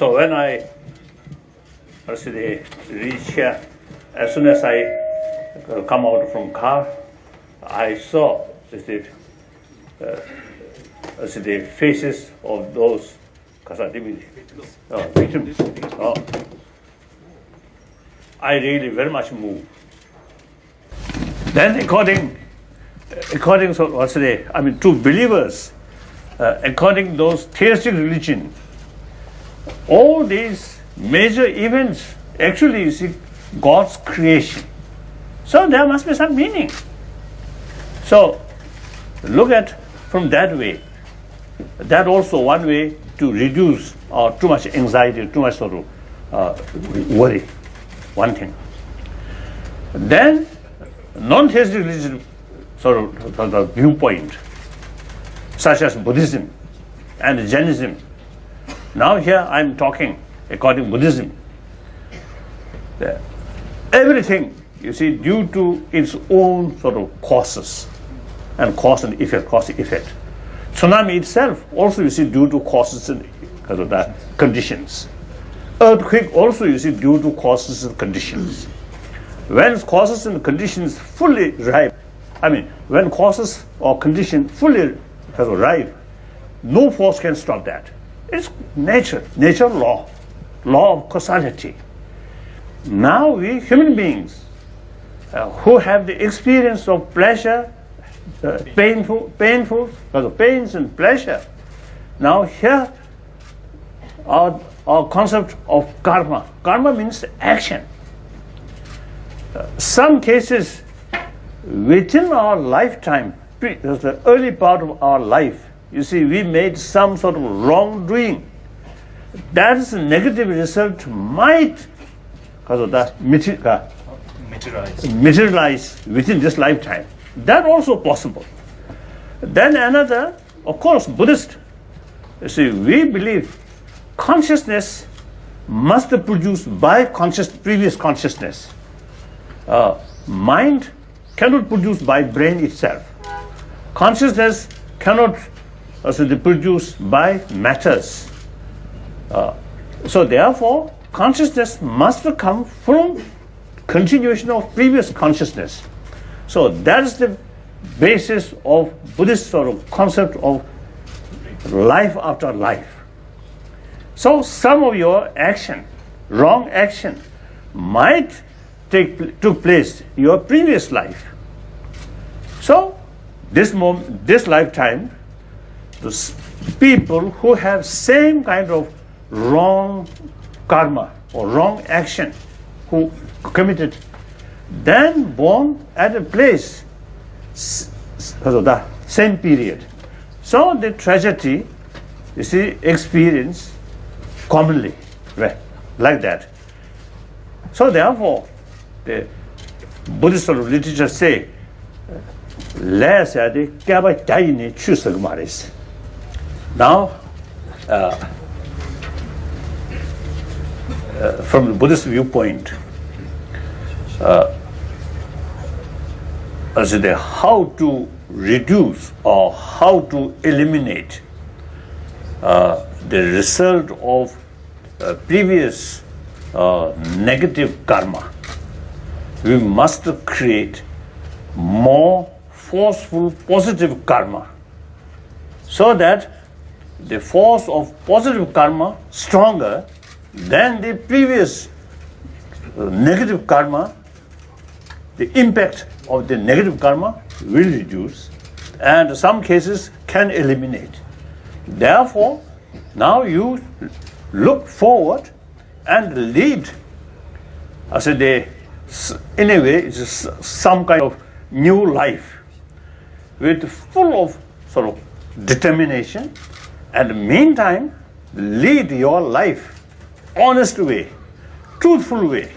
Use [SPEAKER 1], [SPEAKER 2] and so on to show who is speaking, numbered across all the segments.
[SPEAKER 1] So when I reach here, as soon as I come out from car, I saw the faces of those victims. I really very much moved. Then according to believers, according those theistic religion, all these major events actually you see God's creation. So there must be some meaning. So look at from that way. That also one way to reduce too much anxiety, too much sort of worry. One thing. Then non-theistic religion sort of viewpoint, such as Buddhism and Jainism. Now here I am talking according to Buddhism. Everything you see due to its own sort of causes and cause and effect. Tsunami itself also you see due to causes and conditions. Earthquake also you see due to causes and conditions. When causes and conditions fully arrive, when causes or condition fully arrive, no force can stop that. It's nature law of causality. Now we human beings who have the experience of pleasure, painful because of pains and pleasure. Now here our concept of karma. Karma means action. Some cases within our lifetime, the early part of our life, you see, we made some sort of wrongdoing. That is a negative result might materialize within this lifetime. That also possible. Then another, of course, Buddhist. You see, we believe consciousness must be produced by previous consciousness. Mind cannot produce by brain itself. Consciousness cannot be produced by matters. So therefore, consciousness must come from continuation of previous consciousness. So that is the basis of Buddhist sort of concept of life after life. So some of your action, wrong action, might took place in your previous life. So this lifetime, the people who have same kind of wrong karma or wrong action who committed, then born at a place the same period. So the tragedy, you see, experience commonly, right, like that. So therefore, the Buddhist sort of literature say, now, from the Buddhist viewpoint, how to reduce or how to eliminate the result of previous negative karma. We must create more forceful positive karma so that the force of positive karma stronger than the previous negative karma. The impact of the negative karma will reduce and in some cases can eliminate. Therefore, now you look forward and lead, in a way, it's some kind of new life with full of sort of determination, and meantime lead your life honest way, truthful way.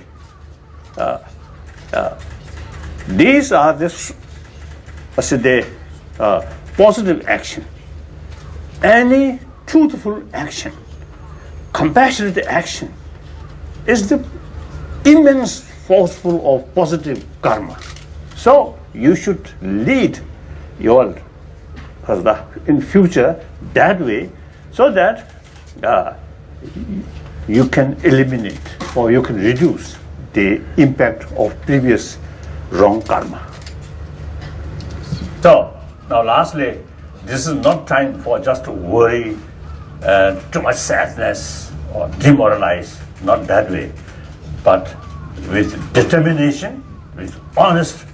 [SPEAKER 1] These are the positive action. Any truthful action, compassionate action is the immense forceful of positive karma. So you should lead your in future that way, so that you can eliminate or you can reduce the impact of previous wrong karma. So, now lastly, this is not time for just to worry and too much sadness or demoralize, not that way, but with determination, with honest,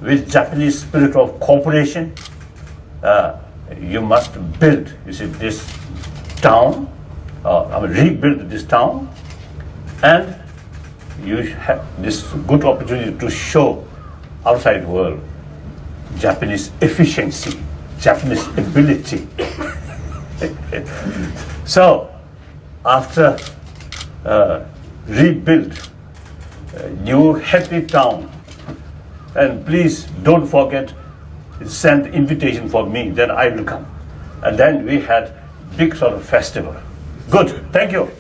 [SPEAKER 1] with Japanese spirit of cooperation, you must build, you see, this town, rebuild this town, and you have this good opportunity to show outside world Japanese efficiency, Japanese ability. So, after rebuild new happy town, and please don't forget, send invitation for me, then I will come. And then we had big sort of festival. Good, thank you.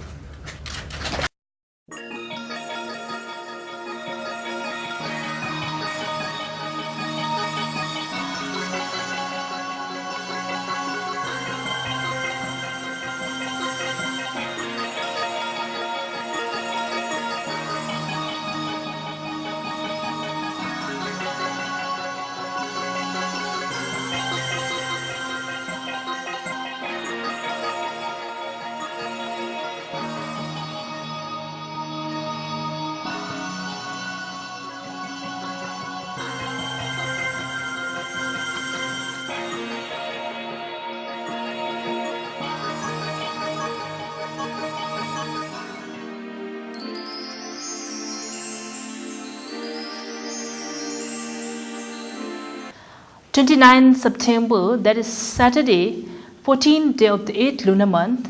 [SPEAKER 2] September, that is Saturday, 14th day of the 8th lunar month.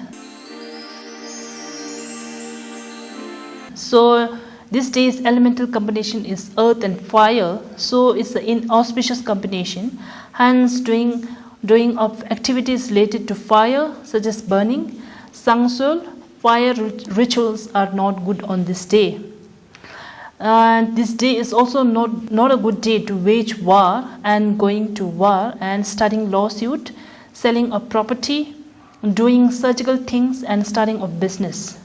[SPEAKER 2] So this day's elemental combination is earth and fire, so it's an inauspicious combination. Hence, doing of activities related to fire, such as burning, sangsul, fire rituals are not good on this day. And this day is also not a good day to wage war and going to war and starting lawsuit, selling of property, doing surgical things and starting of business.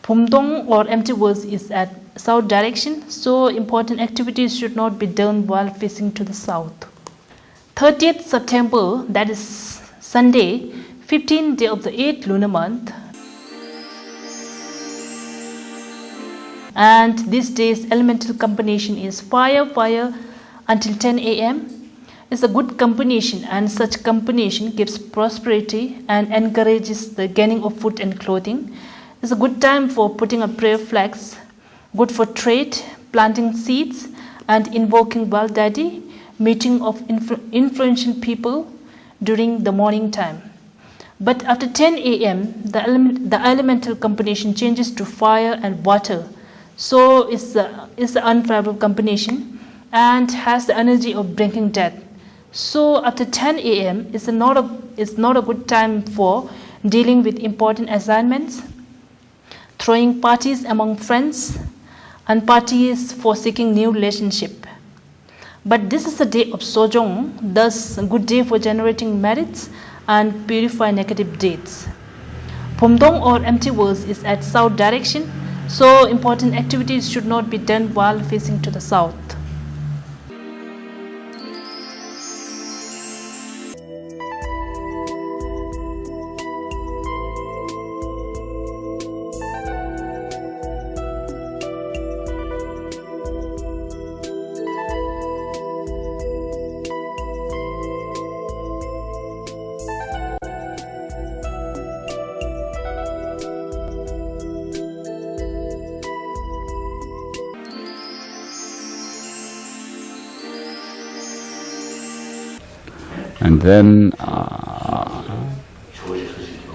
[SPEAKER 2] Pumdong or empty verse is at south direction, so important activities should not be done while facing to the south. 30th September, that is Sunday, 15th day of the 8th lunar month. And this day's elemental combination is fire until 10 a.m. It's a good combination, and such combination gives prosperity and encourages the gaining of food and clothing. It's a good time for putting up prayer flags, good for trade, planting seeds, and invoking Well Daddy, meeting of influential people during the morning time. But after 10 a.m., the elemental combination changes to fire and water. So it's the unfavorable combination and has the energy of bringing death. So after 10 a.m. it's not a good time for dealing with important assignments, throwing parties among friends, and parties for seeking new relationship. But this is a day of Sojong, thus a good day for generating merits and purify negative deeds. Pumdong or empty verse is at south direction, so important activities should not be done while facing to the south.
[SPEAKER 3] And then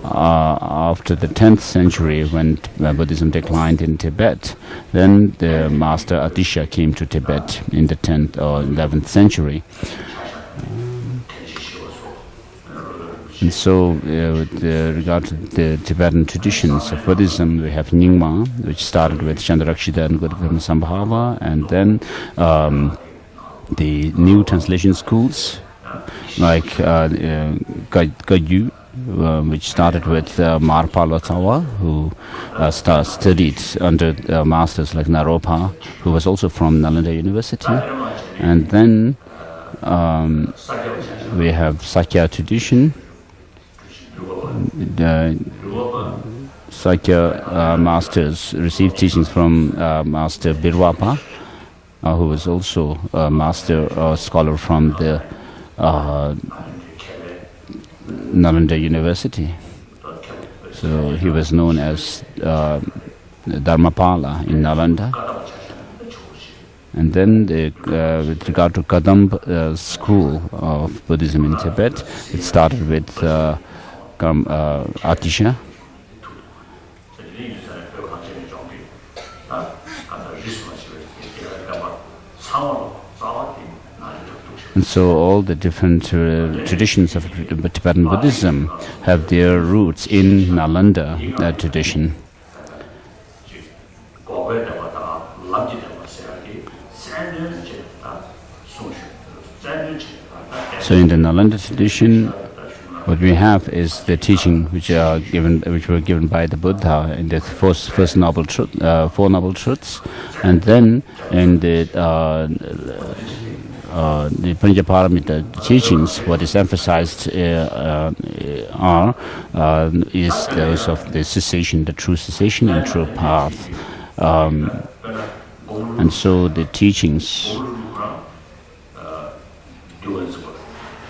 [SPEAKER 3] after the 10th century, when Buddhism declined in Tibet, then the master Atisha came to Tibet in the 10th or 11th century. And so with regard to the Tibetan traditions of Buddhism, we have Nyingma, which started with Chandrakshita and Gurukam Sambhava, and then the new translation schools like Gagyu which started with Marpalotawa, who studied under masters like Naropa, who was also from Nalanda University. And then we have Sakya tradition. The Sakya masters received teachings from Master Birwapa, who was also a master scholar from the Nalanda University. So he was known as Dharmapala in Nalanda. And then with regard to Kadamb school of Buddhism in Tibet, it started with Atisha. And so all the different traditions of Tibetan Buddhism have their roots in Nalanda tradition. So in the Nalanda tradition, what we have is the teaching which were given by the Buddha in the first noble truth, Four Noble Truths, and then in the Panchaparamita teachings, what is emphasized is those of the cessation, the true cessation and true path. And so the teachings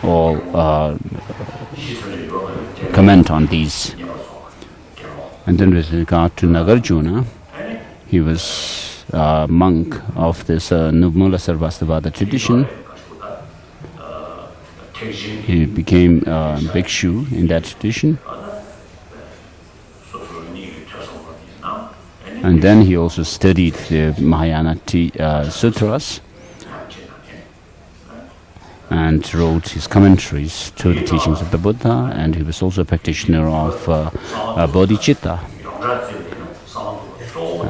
[SPEAKER 3] all comment on these. And then with regard to Nagarjuna, he was a monk of this Nirmala Sarvastivada tradition. He became a bhikshu in that tradition. And then he also studied the Mahayana sutras and wrote his commentaries to the teachings of the Buddha, and he was also a practitioner of bodhicitta.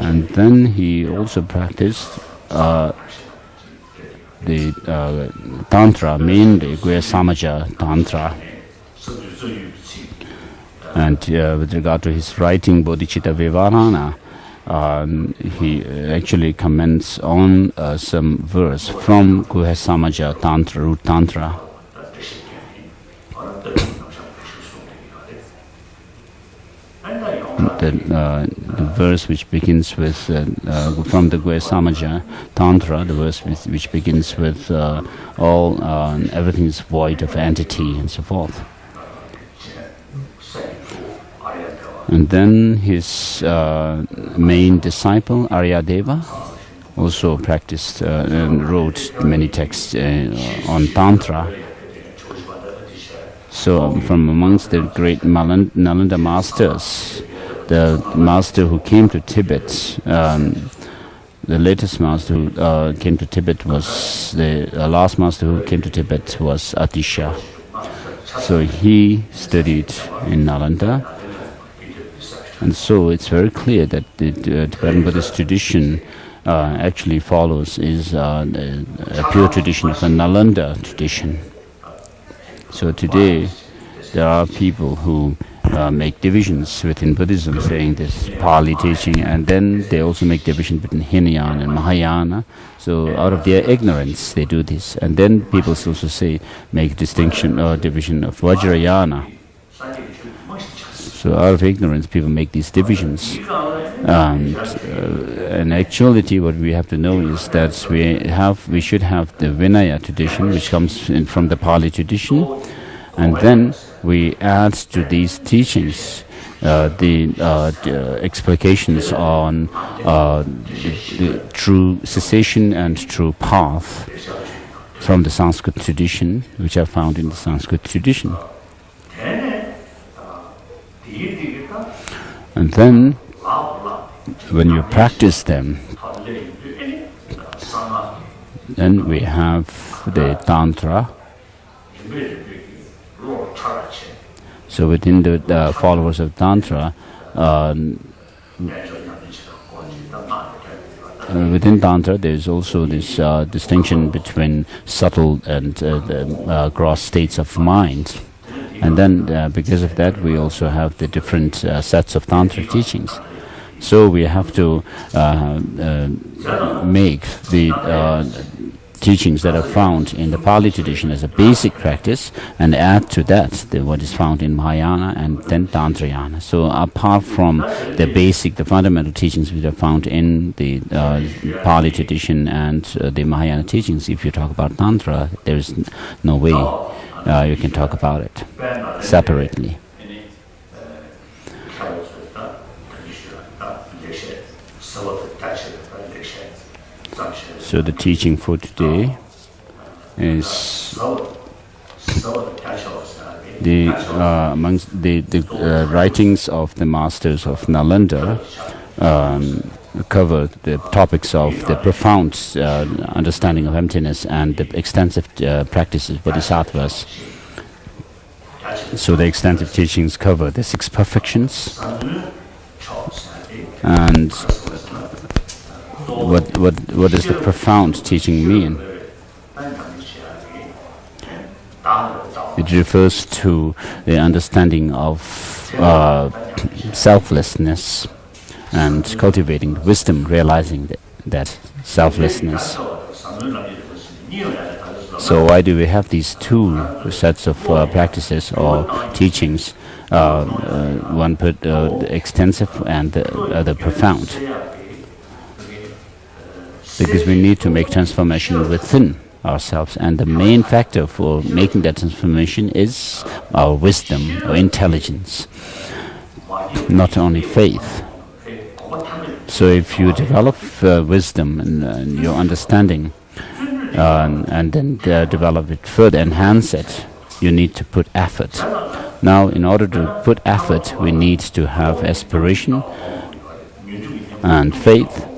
[SPEAKER 3] And then he also practiced the Tantra, mainly Guya Samaja Tantra. And with regard to his writing Bodhicitta Vivarana, he actually comments on some verse from Guya Samaja Tantra, root Tantra. The verse which begins with, from the Guya Samaja Tantra, the verse which begins with everything is void of entity and so forth. And then his main disciple, Aryadeva, also practiced and wrote many texts on Tantra. So from amongst the great Nalanda masters, the master who came to Tibet, the latest master who came to Tibet was, the last master who came to Tibet was Atisha. So he studied in Nalanda. And so it's very clear that the Tibetan Buddhist tradition actually is a pure tradition of the Nalanda tradition. So today there are people who make divisions within Buddhism, saying this Pali teaching, and then they also make division between Hinayana and Mahayana. So out of their ignorance they do this. And then people also make distinction or division of Vajrayana. So out of ignorance, people make these divisions. And in actuality, what we have to know is that we should have the Vinaya tradition, which comes from the Pali tradition, and then we add to these teachings the explications on the true cessation and true path from the Sanskrit tradition, which are found in the Sanskrit tradition. And then, when you practice them, then we have the Tantra. So within the followers of Tantra, within Tantra there is also this distinction between subtle and gross states of mind. And then because of that, we also have the different sets of Tantra teachings. So we have to make the teachings that are found in the Pali tradition as a basic practice and add to that what is found in Mahayana and then Tantrayana. So apart from the fundamental teachings which are found in the Pali tradition and the Mahayana teachings, if you talk about Tantra, there is no way you can talk about it separately. So the teaching for today is amongst the writings of the masters of Nalanda cover the topics of the profound understanding of emptiness and the extensive practices bodhisattvas. So the extensive teachings cover the 6 perfections and what does the profound teaching mean? It refers to the understanding of selflessness and cultivating wisdom, realizing that selflessness. So why do we have these 2 sets of practices or teachings? One extensive and the other profound. Because we need to make transformation within ourselves, and the main factor for making that transformation is our wisdom or intelligence, not only faith. So if you develop wisdom and your understanding and then develop it further, enhance it, you need to put effort. Now, in order to put effort, we need to have aspiration and faith.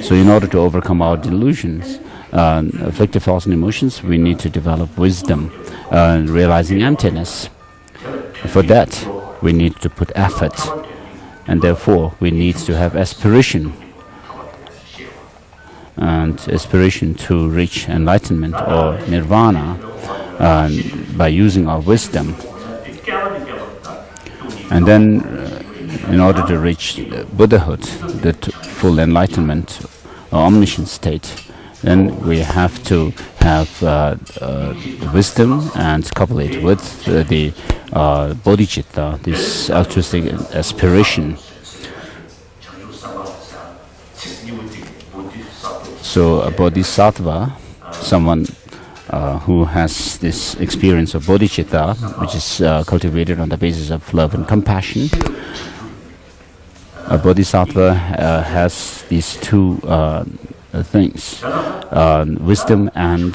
[SPEAKER 3] So in order to overcome our delusions, afflictive thoughts and emotions, we need to develop wisdom, realizing emptiness. For that, we need to put effort, and therefore we need to have aspiration, and aspiration to reach enlightenment or nirvana by using our wisdom. And then in order to reach Buddhahood, the full enlightenment or omniscient state, then we have to have wisdom and couple it with the bodhicitta, this altruistic aspiration. So a bodhisattva, someone who has this experience of bodhicitta, which is cultivated on the basis of love and compassion. A bodhisattva has these 2 things, wisdom and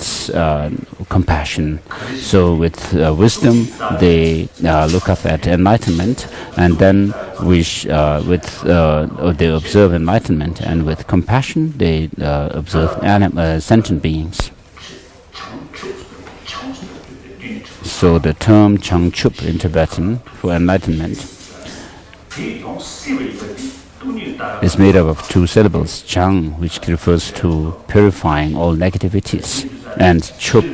[SPEAKER 3] compassion. So with wisdom, they look up at enlightenment, and then they observe enlightenment, and with compassion, they observe sentient beings. So the term Changchup in Tibetan for enlightenment is made up of 2 syllables, Chang, which refers to purifying all negativities, and Chup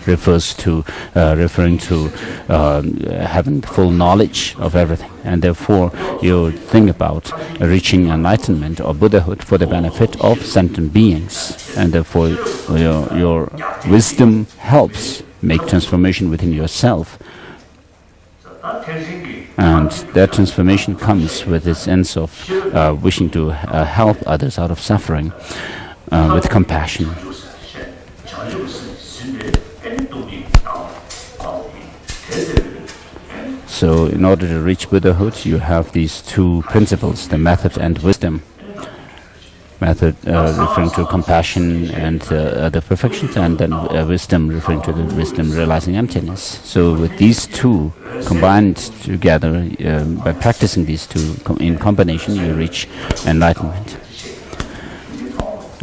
[SPEAKER 3] refers to referring to having full knowledge of everything. And therefore, you think about reaching enlightenment or Buddhahood for the benefit of sentient beings, and therefore your wisdom helps make transformation within yourself. And that transformation comes with this sense of wishing to help others out of suffering with compassion. So in order to reach Buddhahood, you have these 2 principles, the method and wisdom. Method referring to compassion and other perfections, and then wisdom referring to the wisdom realizing emptiness. So with these 2 combined together, by practicing these 2 in combination, you reach enlightenment.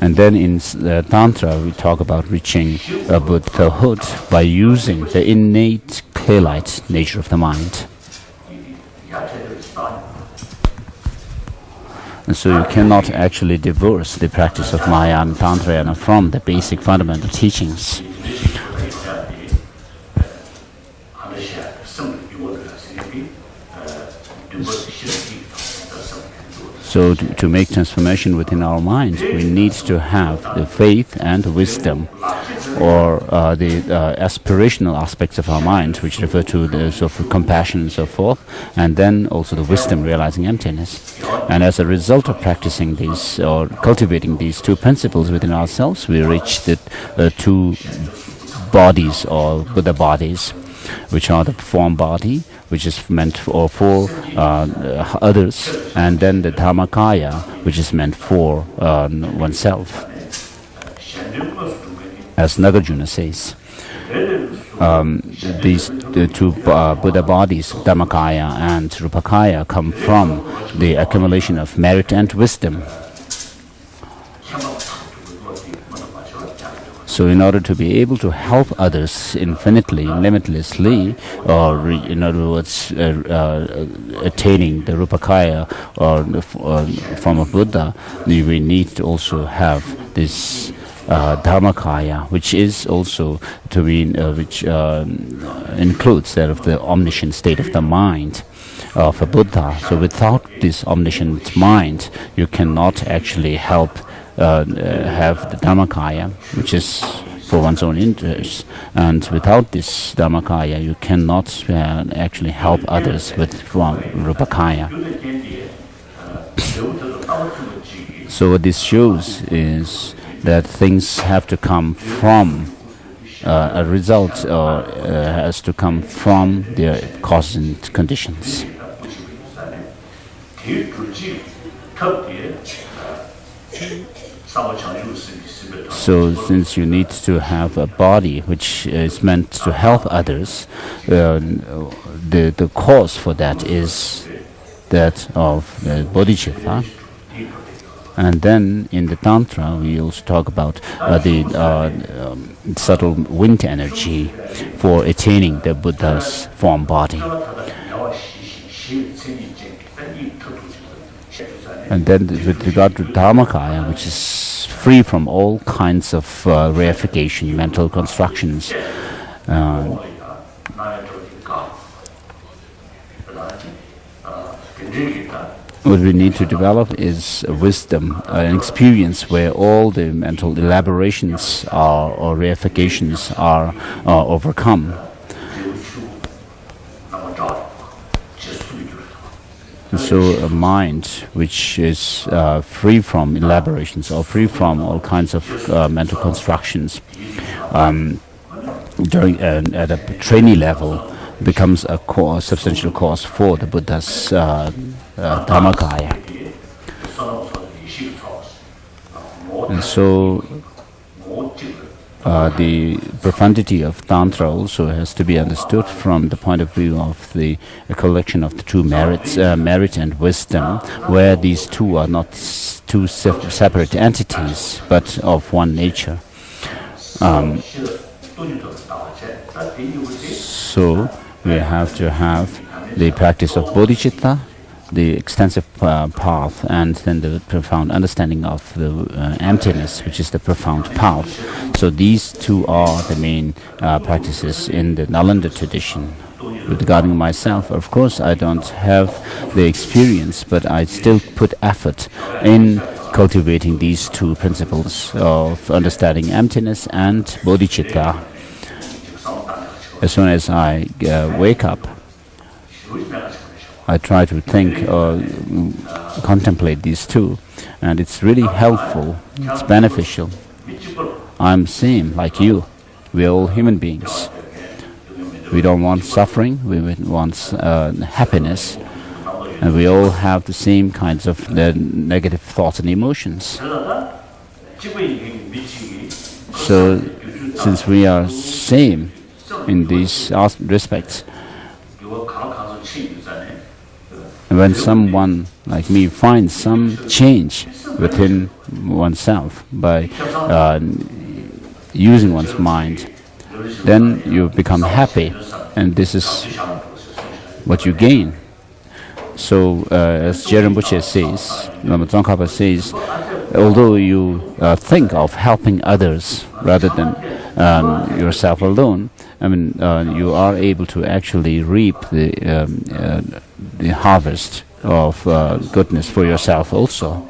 [SPEAKER 3] And then in Tantra, we talk about reaching Buddhahood by using the innate clear-light nature of the mind. And so you cannot actually divorce the practice of Maya and Tantrayana from the basic fundamental teachings. So to make transformation within our mind, we need to have the faith and wisdom, or the aspirational aspects of our mind, which refer to the sort of compassion and so forth, and then also the wisdom realizing emptiness. And as a result of practicing these or cultivating these two principles within ourselves, we reach the two bodies or Buddha bodies, which are the form body, which is meant for others, and then the Dharmakaya, which is meant for oneself. As Nagarjuna says, these two Buddha bodies, Dharmakaya and Rupakaya, come from the accumulation of merit and wisdom. So in order to be able to help others infinitely, limitlessly, or in other words, attaining the Rupakaya or the form of Buddha, we need to also have this Dharmakaya, which is also to be, which includes that of the omniscient state of the mind of a Buddha. So without this omniscient mind, you cannot actually help have the Dharmakaya, which is for one's own interest. And without this Dharmakaya, you cannot actually help others with Rupakaya. So what this shows is that things have to come from a result, or has to come from their causes and conditions. So since you need to have a body which is meant to help others, the cause for that is that of bodhicitta. And then in the Tantra, we also talk about the subtle wind energy for attaining the Buddha's form body. And then with regard to Dharmakaya, which is free from all kinds of reification, mental constructions, what we need to develop is wisdom, an experience where all the mental elaborations or reifications are overcome. So a mind which is free from elaborations or free from all kinds of mental constructions at a trainee level becomes a substantial cause for the Buddha's Dharmakaya. And so the profundity of Tantra also has to be understood from the point of view of the collection of the two merits, merit and wisdom, where these two are not two separate entities, but of one nature. So we have to have the practice of bodhicitta, the extensive path, and then the profound understanding of the emptiness, which is the profound path. So these two are the main practices in the Nalanda tradition. Regarding myself, of course, I don't have the experience, but I still put effort in cultivating these two principles of understanding emptiness and bodhicitta. As soon as I wake up, I try to think or contemplate these two, and it's really helpful, it's beneficial. I'm same like you. We're all human beings. We don't want suffering, we want happiness, and we all have the same kinds of negative thoughts and emotions. So, since we are same in these respects, when someone like me finds some change within oneself by using one's mind, then you become happy, and this is what you gain. So, as Rinpoche says, Lama Tsongkhapa says, although you think of helping others rather than yourself alone, I mean, you are able to actually reap the harvest of goodness for yourself also.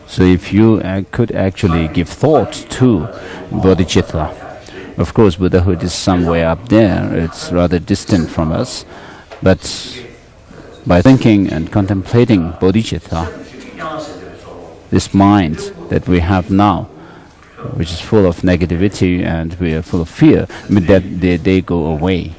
[SPEAKER 3] So if you could actually give thought to bodhicitta, of course Buddhahood is somewhere up there, it's rather distant from us, but by thinking and contemplating bodhicitta, this mind that we have now, which is full of negativity and we are full of fear, that they go away.